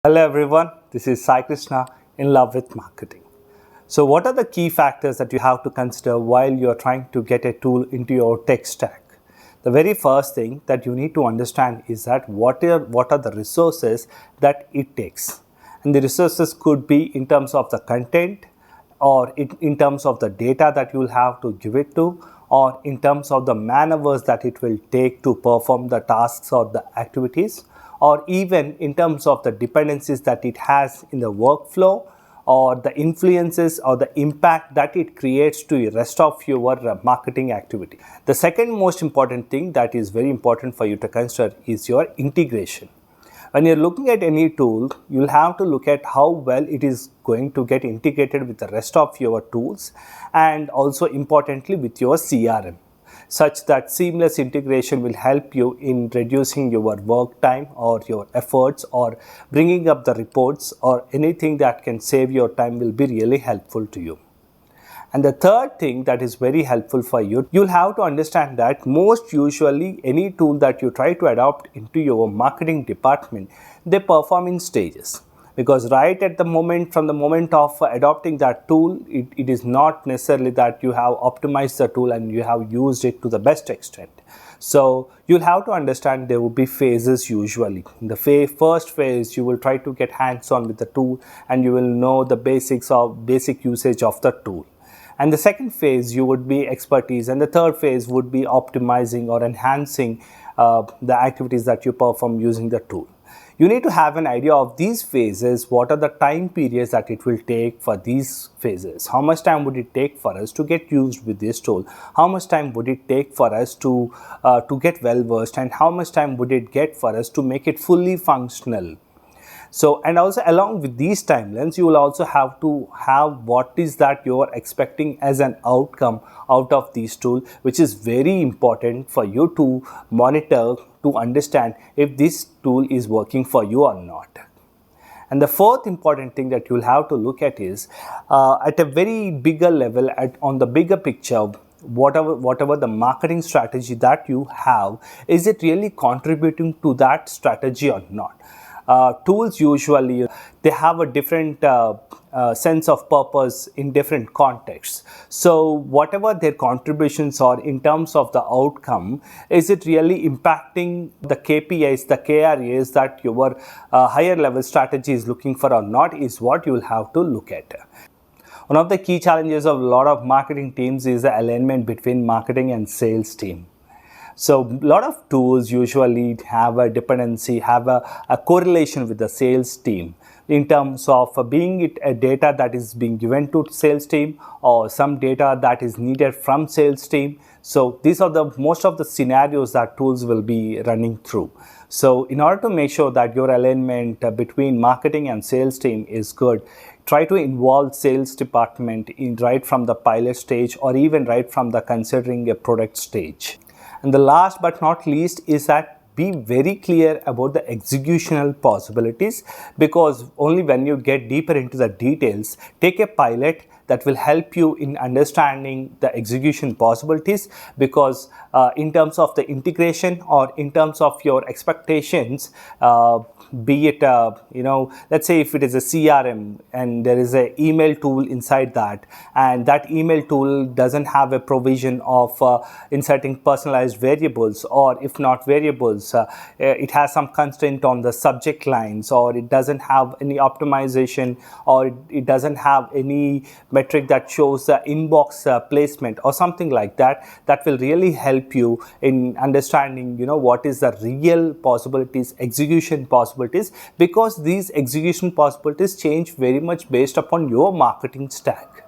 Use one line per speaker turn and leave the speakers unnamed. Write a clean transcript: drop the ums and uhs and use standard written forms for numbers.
Hello everyone, this is Sai Krishna in Love with Marketing. So what are the key factors that you have to consider while you are trying to get a tool into your tech stack? The very first thing that you need to understand is that what are the resources that it takes. And the resources could be in terms of the content, or in terms of the data that you will have to give it to, or in terms of the man hours that it will take to perform the tasks or the activities, or even in terms of the dependencies that it has in the workflow, or the influences or the impact that it creates to the rest of your marketing activity. The second most important thing that is very important for you to consider is your integration. When you're looking at any tool, you'll have to look at how well it is going to get integrated with the rest of your tools, and also importantly with your CRM, such that seamless integration will help you in reducing your work time or your efforts, or bringing up the reports, or anything that can save your time will be really helpful to you. And the third thing that is very helpful for you, you'll have to understand that most usually any tool that you try to adopt into your marketing department, they perform in stages. Because right at the moment, from the moment of adopting that tool, it is not necessarily that you have optimized the tool and you have used it to the best extent. So you'll have to understand there will be phases usually. In the first phase, you will try to get hands-on with the tool and you will know the basic usage of the tool. And the second phase, you would be expertise, and the third phase would be optimizing or enhancing the activities that you perform using the tool. You need to have an idea of these phases. What are the time periods that it will take for these phases? How much time would it take for us to get used with this tool? How much time would it take for us to get well versed, and how much time would it get for us to make it fully functional? So, and also along with these timelines, you will also have to have what is that you are expecting as an outcome out of these tools, which is very important for you to monitor, to understand if this tool is working for you or not. And the fourth important thing that you'll have to look at is at a very bigger level, on the bigger picture, whatever the marketing strategy that you have, is it really contributing to that strategy or not? Tools usually, they have a different sense of purpose in different contexts. So whatever their contributions are in terms of the outcome, is it really impacting the KPIs, the KRAs that your higher level strategy is looking for or not, is what you will have to look at. One of the key challenges of a lot of marketing teams is the alignment between marketing and sales team. So a lot of tools usually have a dependency, have a correlation with the sales team in terms of being it a data that is being given to sales team, or some data that is needed from sales team. So these are the most of the scenarios that tools will be running through. So in order to make sure that your alignment between marketing and sales team is good, try to involve sales department in right from the pilot stage, or even right from the considering a product stage. And the last but not least is that be very clear about the executional possibilities, because only when you get deeper into the details, take a pilot that will help you in understanding the execution possibilities. Because in terms of the integration, or in terms of your expectations, be it let's say if it is a CRM and there is an email tool inside that, and that email tool doesn't have a provision of inserting personalized variables, or if not variables, it has some constraint on the subject lines, or it doesn't have any optimization, or it doesn't have any metric that shows the inbox placement or something like that, that will really help you in understanding what is the real possibilities, execution possibilities, because these execution possibilities change very much based upon your marketing stack.